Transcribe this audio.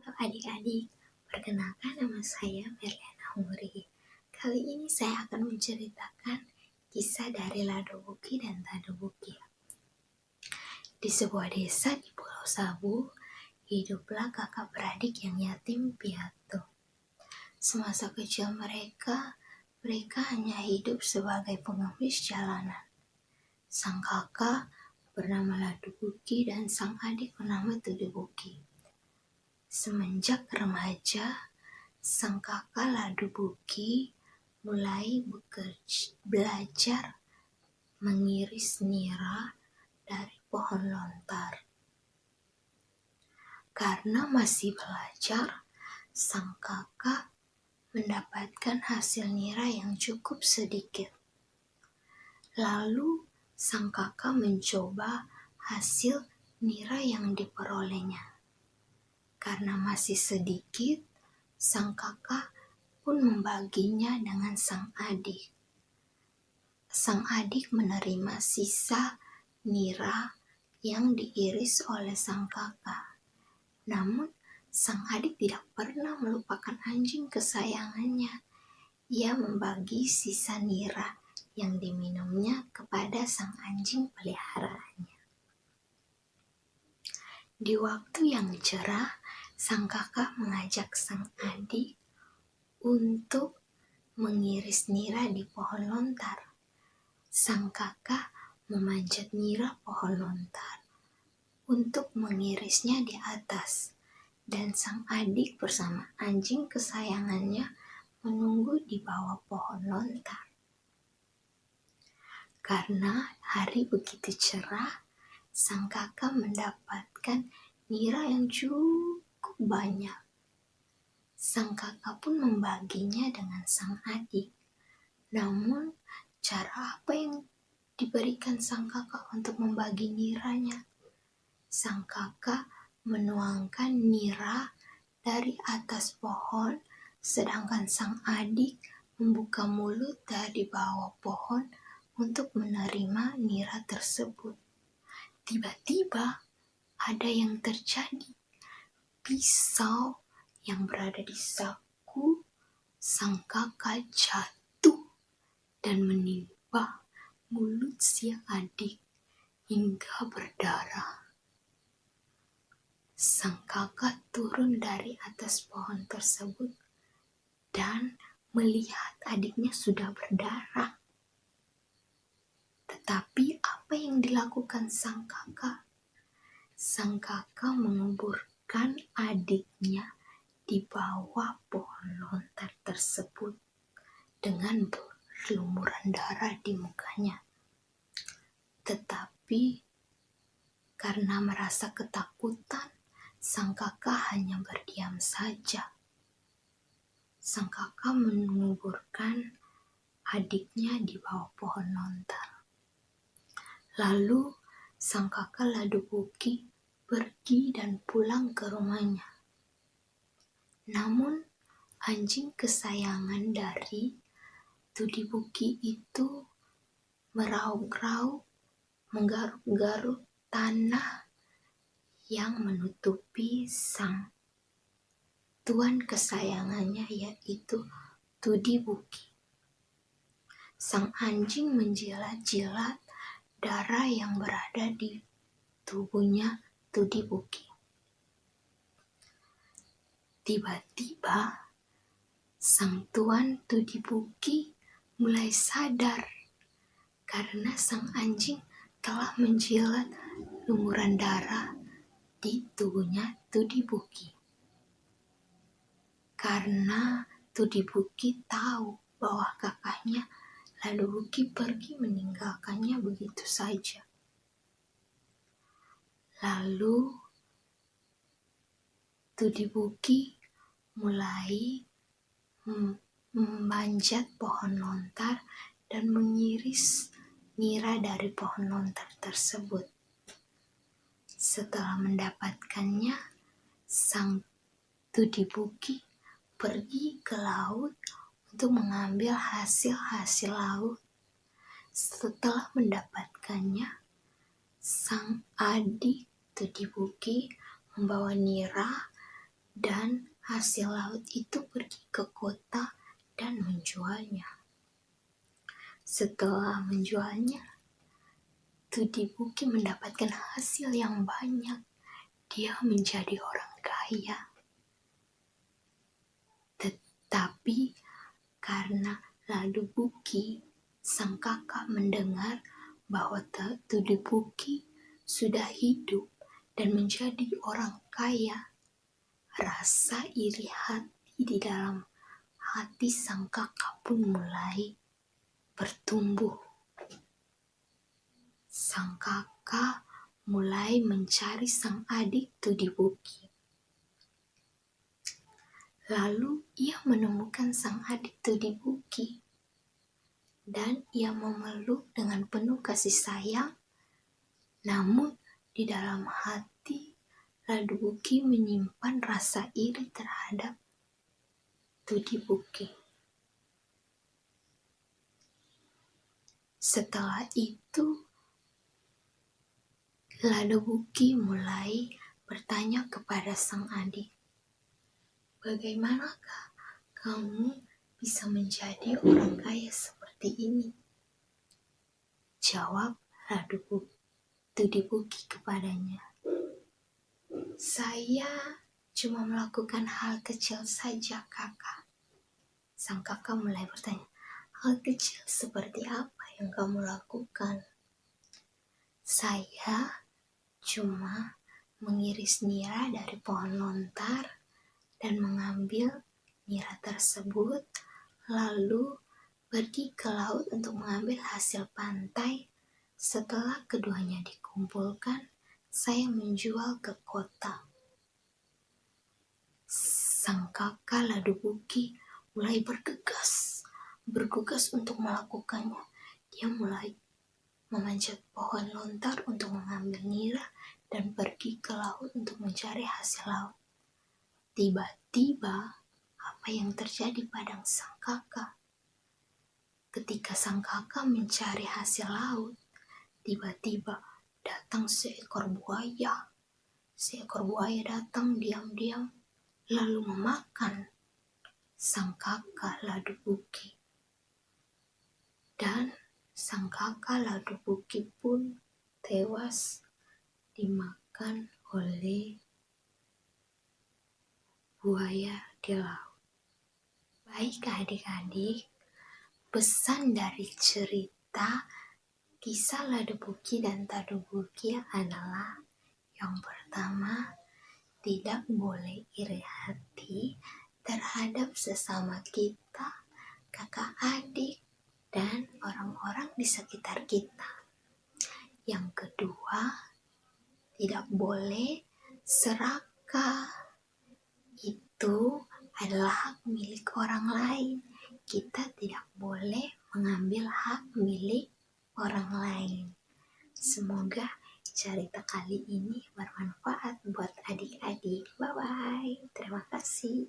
Halo adik-adik, perkenalkan nama saya Merliana Humuri. Kali ini saya akan menceritakan kisah dari Ladobuki dan Tadobuki. Di sebuah desa di Pulau Sabu, hiduplah kakak beradik yang yatim piatu. Semasa kecil mereka hanya hidup sebagai pengemis jalanan. Sang kakak bernama Ladobuki dan sang adik bernama Tadobuki. Semenjak remaja, sang kakak Ladobuki mulai belajar mengiris nira dari pohon lontar. Karena masih belajar, sang kakak mendapatkan hasil nira yang cukup sedikit. Lalu sang kakak mencoba hasil nira yang diperolehnya. Karena masih sedikit, sang kakak pun membaginya dengan sang adik. Sang adik menerima sisa nira yang diiris oleh sang kakak. Namun, sang adik tidak pernah melupakan anjing kesayangannya. Ia membagi sisa nira yang diminumnya kepada sang anjing peliharaannya. Di waktu yang cerah, sang kakak mengajak sang adik untuk mengiris nira di pohon lontar. Sang kakak memanjat nira pohon lontar untuk mengirisnya di atas, dan sang adik bersama anjing kesayangannya menunggu di bawah pohon lontar. Karena hari begitu cerah, sang kakak mendapatkan nira yang cukup banyak. Sang kakak pun membaginya dengan sang adik. Namun, cara apa yang diberikan sang kakak untuk membagi niranya? Sang kakak menuangkan nira dari atas pohon, sedangkan sang adik membuka mulut dari bawah pohon untuk menerima nira tersebut. Tiba-tiba ada yang terjadi. Pisau yang berada di saku sang kakak jatuh dan menimpa mulut si adik hingga berdarah. Sang kakak turun dari atas pohon tersebut dan melihat adiknya sudah berdarah. Tetapi apa yang dilakukan sang kakak? Sang kakak menguburkan adiknya di bawah pohon lontar tersebut dengan berlumuran darah di mukanya. Tetapi karena merasa ketakutan, sang kakak hanya berdiam saja. Sang kakak menguburkan adiknya di bawah pohon lontar. Lalu sang kakak Ladobuki pergi dan pulang ke rumahnya. Namun anjing kesayangan dari Tadobuki itu meraung-raung, menggaruk-garuk tanah yang menutupi sang tuan kesayangannya, yaitu Tadobuki. Sang anjing menjilat-jilat darah yang berada di tubuhnya Tadobuki. Tiba-tiba sang tuan Tadobuki mulai sadar karena sang anjing telah menjilat lumuran darah di tubuhnya Tadobuki. Karena Tadobuki tahu bahwa kakaknya Ladobuki pergi meninggalkannya begitu saja. Lalu Tadobuki mulai memanjat pohon lontar dan mengiris nira dari pohon lontar tersebut. Setelah mendapatkannya, sang Tadobuki pergi ke laut untuk mengambil hasil-hasil laut. Setelah mendapatkannya, sang adik Tadobuki membawa nira dan hasil laut itu pergi ke kota dan menjualnya. Setelah menjualnya, Tudibuki mendapatkan hasil yang banyak. Dia menjadi orang kaya. Tetapi karena Ladubuki, sang kakak mendengar bahwa Tudibuki sudah hidup dan menjadi orang kaya, rasa iri hati di dalam hati sang kakak pun mulai bertumbuh. Sang kakak mulai mencari sang adik Tudibuki. Lalu ia menemukan sang adik Tudibuki dan ia memeluk dengan penuh kasih sayang. Namun di dalam hati Ladubuki menyimpan rasa iri terhadap Tudibuki. Setelah itu Ladubuki mulai bertanya kepada sang adik, "Bagaimanakah kamu bisa menjadi orang kaya seperti ini?" Jawab Tudibuki kepadanya, "Saya cuma melakukan hal kecil saja, kakak." Sang kakak mulai bertanya, "Hal kecil seperti apa yang kamu lakukan?" "Saya cuma mengiris nira dari pohon lontar dan mengambil nira tersebut, lalu pergi ke laut untuk mengambil hasil pantai. Setelah keduanya dikumpulkan, saya menjual ke kota." Sang kakak Ladubuki mulai bergegas untuk melakukannya. Dia mulai memanjat pohon lontar untuk mengambil nira dan pergi ke laut untuk mencari hasil laut. Tiba-tiba, apa yang terjadi pada sang kakak? Ketika sang kakak mencari hasil laut, tiba-tiba datang seekor buaya. Seekor buaya datang diam-diam lalu memakan sang kakak Ladubuki. Dan sang kakak Ladubuki pun tewas dimakan oleh buaya di laut. Baik adik-adik, pesan dari cerita kisah Ladubuki dan Tadubuki adalah yang pertama, tidak boleh iri hati terhadap sesama kita, kakak adik, dan orang-orang di sekitar kita. Yang kedua, tidak boleh serakah. Itu adalah hak milik orang lain. Kita tidak boleh mengambil hak milik orang lain. Semoga cerita kali ini bermanfaat buat adik-adik. Bye-bye. Terima kasih.